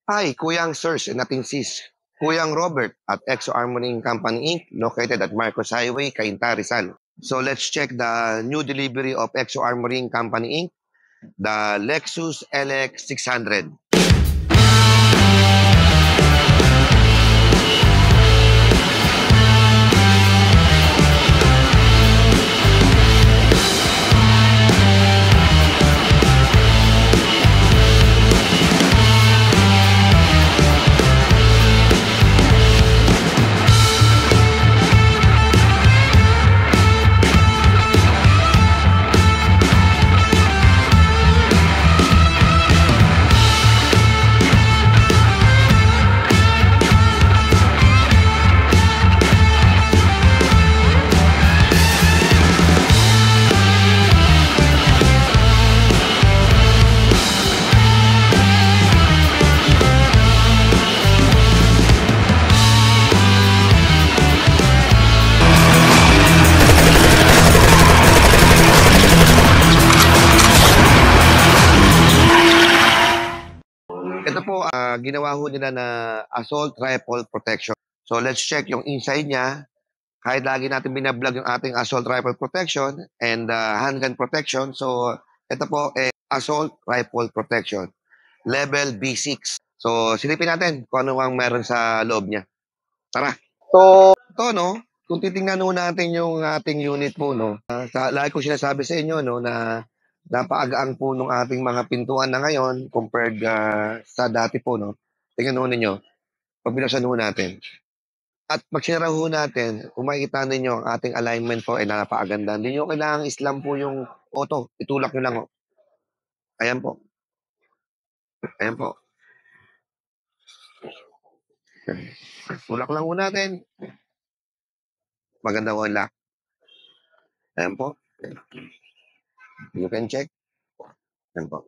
Hi, Kuyang Sirs and Nating Sis. Kuyang Robert at Exo Armoring Company Inc. located at Marcos Highway, Cainta, Rizal. So let's check the new delivery of Exo Armoring Company Inc. The Lexus LX 600. Ito po, ginawa ho nila na assault rifle protection. So let's check yung inside niya. Kahit lagi natin binablog yung ating assault rifle protection and handgun protection. So ito po, assault rifle protection. Level B6. So silipin natin kung ano ang meron sa loob niya. Tara. So, Ito, no? Kung titingnan ho natin yung ating unit po, no? Lagi ko sinasabi sa inyo, no, na napaagaan po nung ating mga pintuan na ngayon compared sa dati po, no? Tingnan ho ninyo. Pag binuksan ho natin. At pag sinara ho natin, kung makikita ninyo ang ating alignment po ay napakaganda. Hindi nyo kailangang islam po yung auto. Itulak nyo lang, ho. Ayan po. Ayan po. Tulak lang ho natin. Maganda ho ang lock. Ayan po. You can check. Ayan po.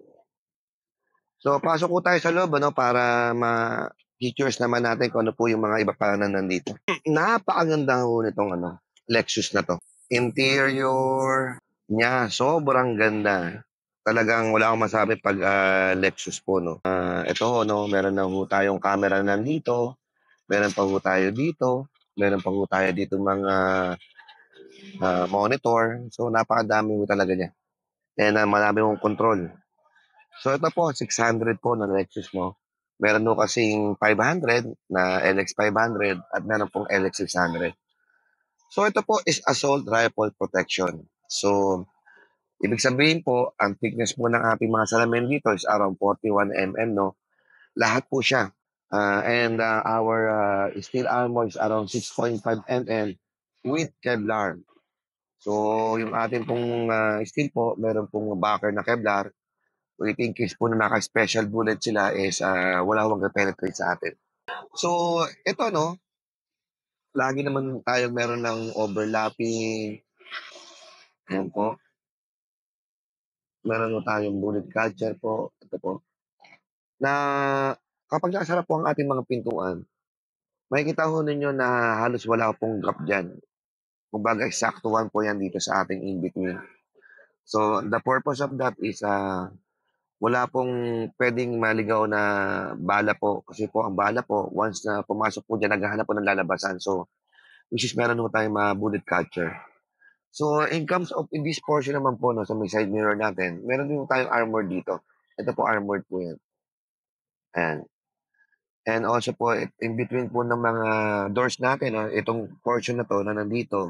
So, pasok po tayo sa loob, ano, para ma-features naman natin kung ano po yung mga iba pa na nandito. Napakaganda ho nitong ano, Lexus na to. Interior niya, sobrang ganda. Talagang wala akong masabi pag Lexus po, no. Ito, no, meron na ho tayong camera nandito. Meron pa ho tayo dito. Meron pa ho tayo dito mga monitor. So, napakadami ho talaga niya. And marami hong control. So ito po, 600 po na Lexus mo. Meron po kasing 500 na LX 500 at meron pong LX 600. So ito po is assault rifle protection. So ibig sabihin po, ang thickness po ng ating mga salamin dito is around 41 mm, no? Lahat po siya. And our steel armor is around 6.5 mm with Kevlar. So yung ating pong steel po, meron pong backer na Kevlar. With in case po na naka-special bullet sila is wala akong penetrate sa atin. So, ito no, lagi naman tayong meron ng overlapping. Ayan po. Meron po tayong bullet catcher po. Ito po. Na kapag nakasarap po ang ating mga pintuan, makikita ho ninyo na halos wala pong gap dyan. Kumbaga, eksaktuhan po yan dito sa ating in-between. So, the purpose of that is wala pong pwedeng maligaw na bala po. Kasi po, ang bala po, once na pumasok po dyan, naghahanap po ng lalabasan. So, which is meron po tayong mga bullet catcher. So, in this portion naman po, no, sa may side mirror natin, meron din po tayong armor dito. Ito po, armored po yan. Ayan. And also po, in between po ng mga doors natin, itong portion na to na nandito,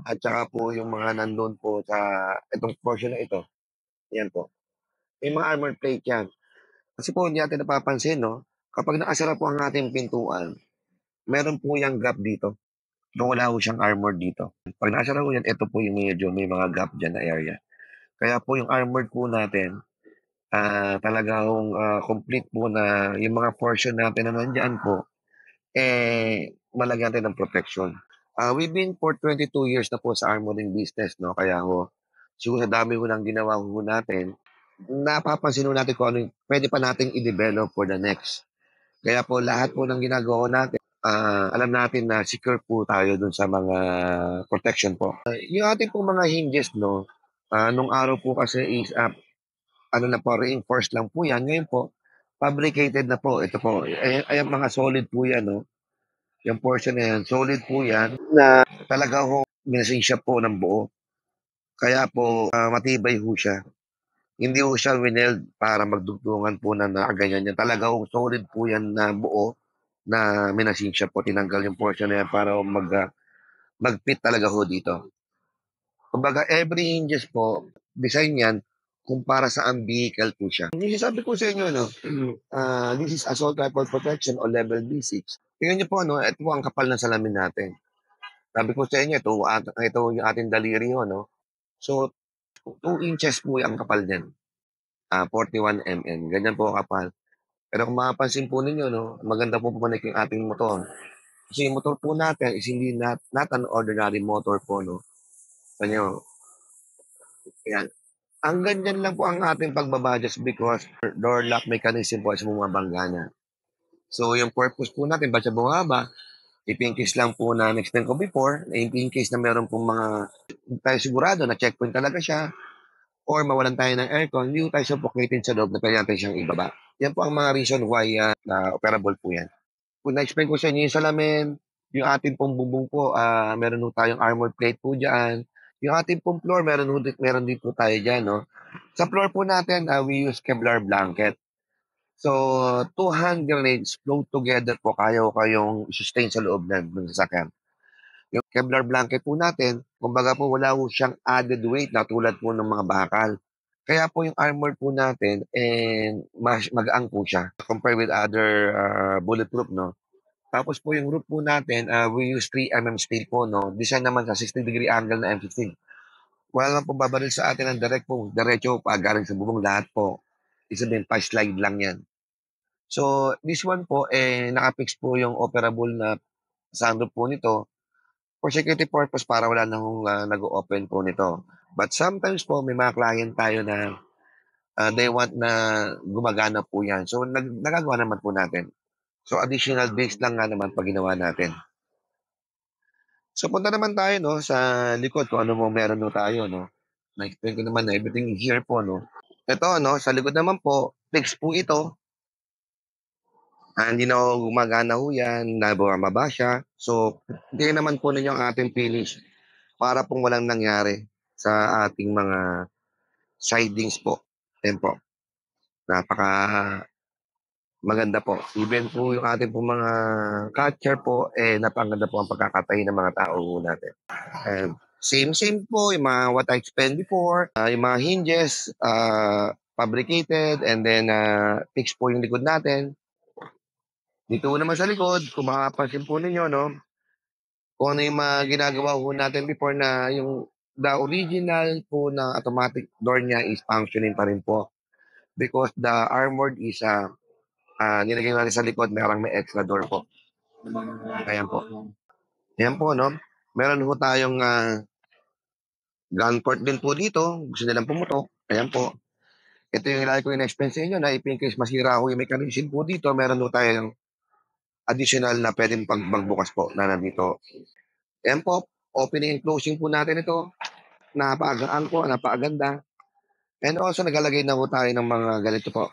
at saka po yung mga nandun po sa itong portion na ito. Yan po. May mga armor plate yan. Kasi po, hindi natin napapansin, no? Kapag nakasara po ang ating pintuan, meron po yung gap dito. Kung wala po siyang armor dito. Pag nakasara po yan, ito po yung medyo may mga gap dyan na area. Kaya po yung armored po natin, talagang complete po na yung mga portion natin na nandyan po, malagyan natin ng protection. We've been for 22 years na po sa armoring business, no? Kaya ho, siguro sa dami ho ng ginawa ho natin, napapansin ho natin kung ano yung pwede pa nating i-develop for the next. Kaya po lahat po ng ginagawa natin, alam natin na secure po tayo dun sa mga protection po. Yung ating po mga hinges, no, nung araw po kasi is, ano na po, reinforced lang po yan. Ngayon po, fabricated na po, ito po, ayan mga solid po yan 'no, yung portion na yan, solid po yan na talaga hong minasinsya po ng buo. Kaya po, matibay ho siya. Hindi ho siya wineld para magdugtungan po na nakaganyan yan. Talaga hong solid po yan na buo na minasinsya po, tinanggal yung portion na yan para mag-fit talaga ho dito. Kumbaga every hinges po, design yan kung para saang vehicle po siya. Yung sabi ko sa inyo 'no, this is assault rifle protection o level B6. Tingnan niyo po 'no, ito po ang kapal ng salamin natin. Sabi ko sa inyo ito yung ating daliri ho 'no. So 2 inches po ang kapal niyan, 41 mm, ganyan po kapal. Pero kung mapapansin po ninyo 'no, maganda po pumanik yung ating motor. Kasi yung motor po natin is hindi not an ordinary motor po 'no. Tignan niyo, ayan. Ang ganyan lang po ang ating pagbaba just because door lock mechanism po is bumabangga na. So yung purpose po natin ba't siya bumaba, if in case lang po na na-explain ko before, na if in case na meron pong mga hindi tayo sigurado na checkpoint talaga siya or mawalan tayo ng aircon, hindi po tayo suffocated sa loob na pwede natin siyang ibaba. Yan po ang mga reason why na operable po yan. Kung na-explain ko sa inyo yung salamin, yung ating pong bubong po, meron po tayong armored plate po dyan. Yung ating pong floor, meron din po tayo dyan, no? Sa floor po natin, we use Kevlar blanket. So, two hand grenades float together po, kaya ko kayong sustain sa loob ng sasakyan. Yung Kevlar blanket po natin, kumbaga po wala po siyang added weight na tulad po ng mga bakal. Kaya po yung armor po natin and magaang po siya compared with other bulletproof, no? Tapos po yung roof po natin, we use 3 mm steel po, no? Design naman sa 60-degree angle na M15. Wala naman pong babaril sa atin ng direct po, diretso pa galing sa bubong lahat po. Ibig sabihin, pa-slide lang yan. So, this one po, naka-fix po yung operable na sunroof po nito for security purpose para wala nang nag-o-open po nito. But sometimes po, may mga client tayo na they want na gumagana po yan. So, nagagawa naman po natin. So, additional base lang nga naman pag ginawa natin. So, punta naman tayo 'no, sa likod kung ano mo meron ho tayo 'no. Na-explain ko naman na everything is here po 'no. Ito 'no, sa likod naman po, fix po ito. Hindi na ho gumagana ho 'yan, nabumababa siya. So, hintayin naman po ninyo ang ating finish para pong walang nangyari sa ating mga sidings po. Ayan po, napaka maganda po. Even po yung ating pong mga catcher po, napakaganda po ang pagkakatahi ng mga tao ho natin. And same po yung mga what I explained before, yung mga hinges, fabricated and then fixed po yung likod natin. Dito naman sa likod, kung makapansin po ninyo, no, kung ano yung mga ginagawa po natin before na yung the original po na automatic door niya is functioning pa rin po. Because the armored is, nilagay natin sa likod, may extra door po. Ayan po. Ayan po, no? Meron po tayong gun port din po dito. Gusto nilang pumutok. Ayan po. Ito yung lagi ko in-explain sa inyo na if in case masira ko yung mechanism po dito, meron po tayong additional na pwedeng magbukas po na nandito. Ayan po, opening and closing po natin ito. Napakagaan po, napakaganda. And also, naglalagay na po tayo ng mga ganito po.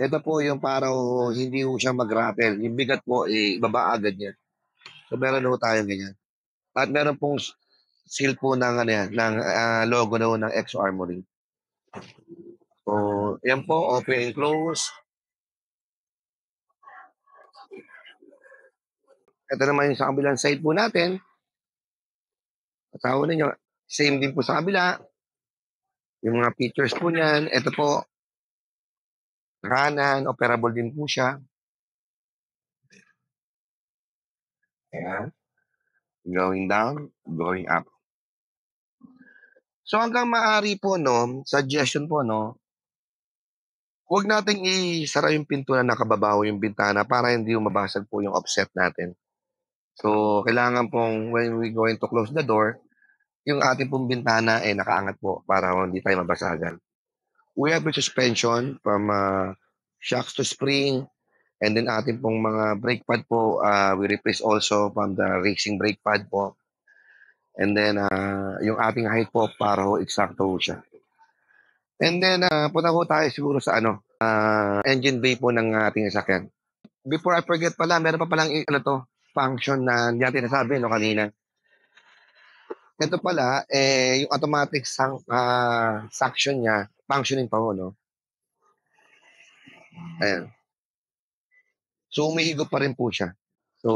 Ito po yung para hindi po siya mag-rattle. Yung bigat po, ibaba agad niya. So, meron po tayo ganyan. At meron pong seal po ng, ano yan, ng logo na po ng Exo Armory. So, yan po, open and close. Ito naman yung sa kabilang side po natin. Asawa ninyo, same din po sa kabila. Yung mga features po niyan, ito po, kanan, operable din po siya. Ayan. Going down, going up. So hanggang maaari po, no, suggestion po, no, huwag nating isara yung pinto na nakababaw yung bintana para hindi mabasag po yung offset natin. So, kailangan pong when we going to close the door, yung ating pong bintana ay nakaangat po para hindi tayo mabasagan. We have a suspension from shocks to spring, and then ating pong mga brake pad po, we replace also from the racing brake pad po. And then, yung ating height po para ho eksakto ho siya. And then, punta ho tayo siguro sa ano, engine bay po ng ating sasakyan. Before I forget pala, meron pa palang function na hindi natin nasabi kanina. Ito pala, yung automatic suction niya, functioning pa ho, no? Ayan. So, umihigop pa rin po siya. So,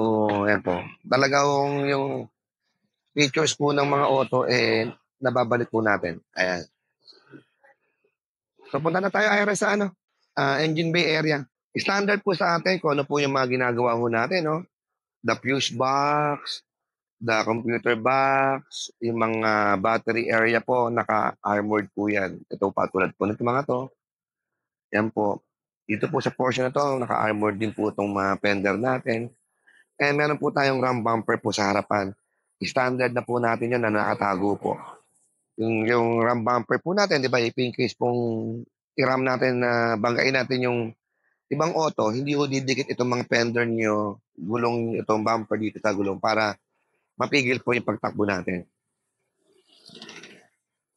ayan po. Talagang yung features po ng mga auto, nababalik po natin. Ayan. So, punta na tayo, Ira, sa engine bay area. Standard po sa atin kung ano po yung mga ginagawa ho natin, no? The fuse box, the computer box, yung mga battery area po, naka-armored po yan. Ito pa, tulad po nito mga to. Yan po. Dito po sa portion na to, naka-armored din po itong mga fender natin. And meron po tayong ram bumper po sa harapan. Standard na po natin yan na nakatago po. Yung ram bumper po natin, di ba, if in case pong i-ram natin na banggain natin yung ibang auto, hindi ko didikit itong mga fender nyo, gulong itong bumper dito sa gulong para mapigil po yung pagtakbo natin.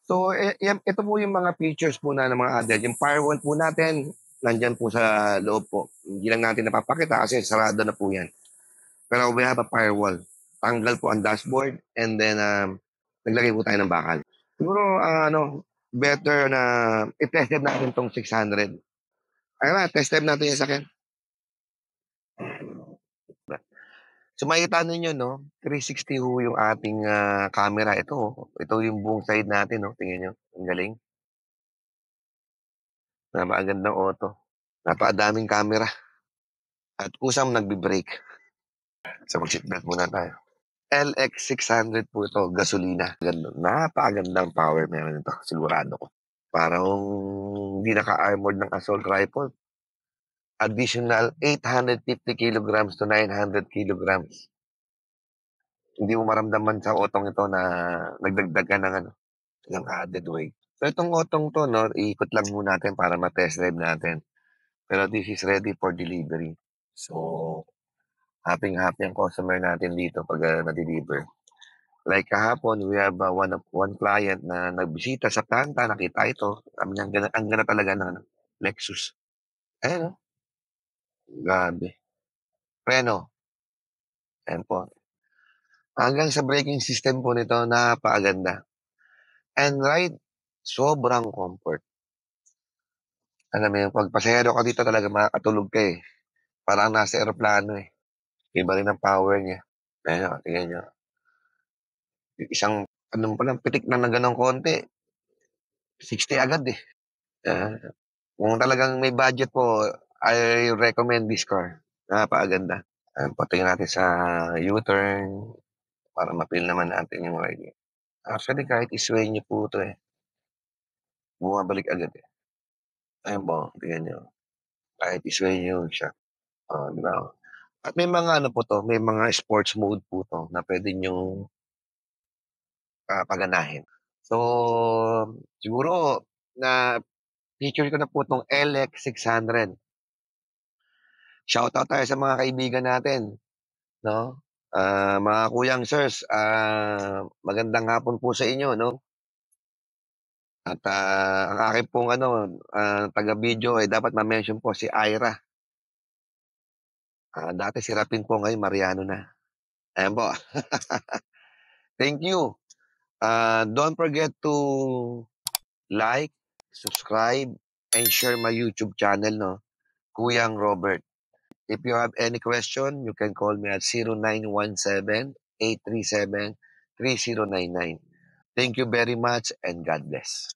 So, ito po yung mga features po na ng mga added. Yung firewall po natin, nandyan po sa loob po. Hindi lang natin napapakita kasi sarado na po yan. Pero we have a firewall. Tanggal po ang dashboard and then naglagay po tayo ng bakal. Siguro, better na i-test drive natin itong 600. Ayun na, test drive natin yung sakyan. So makikita ninyo, no, 360 ho yung ating camera. Ito yung buong side natin, no. Tingnan nyo, ang galing. Napakagandang auto. Napakadaming camera. At kusang nagbe-brake. So mag-seatbelt muna tayo. LX600 po ito, gasolina. Napakagandang power meron ito, sigurado ko. Parang hindi naka-armored ng assault rifle. Additional 850 kilograms to 900 kilograms. Hindi mo maramdaman sa otong ito na nagdagdag ka ng added weight. So itong otong to, no, iikot lang muna natin para ma-test drive natin. Pero this is ready for delivery. So, happy-happy ang customer natin dito pag na-deliver. Like kahapon, we have one client na nagbisita sa planta, nakita ito. Ang ganda talaga ng Lexus. Ayan, no? Grabe. Preno. Ayan po. Hanggang sa braking system po nito, napakaganda. And right, sobrang comfort. Alam mo yung pag pasahero ka dito talaga makakatulog ka eh. Parang nasa aeroplano eh. Iba rin ang power niya. Ayan, tingnan nyo. Isang, pa lang, pitik na ganong konti. 60 agad eh. Ah, kung talagang may budget po, I recommend this car. Napakaganda. Patingin natin sa U-turn para ma-feel naman natin yung ride. Actually, kahit isway niyo po ito eh. Bumabalik agad eh. Ayun po, tingnan nyo. Kahit isway niyo siya. Di ba? At may mga po to, may mga sports mode po to na pwede nyo paganahin. So, siguro na feature ko na po itong LX600. Shoutout tayo sa mga kaibigan natin, no? Mga kuyang sirs, magandang hapon po sa inyo, no? At ang akin pong taga-video ay dapat ma-mention po si Ira. Dati si Rapin po, ngayon Mariano na. Ayan po. Thank you. Don't forget to like, subscribe, and share my YouTube channel, no? Kuyang Robert. If you have any question, you can call me at 0917-837-3099. Thank you very much and God bless.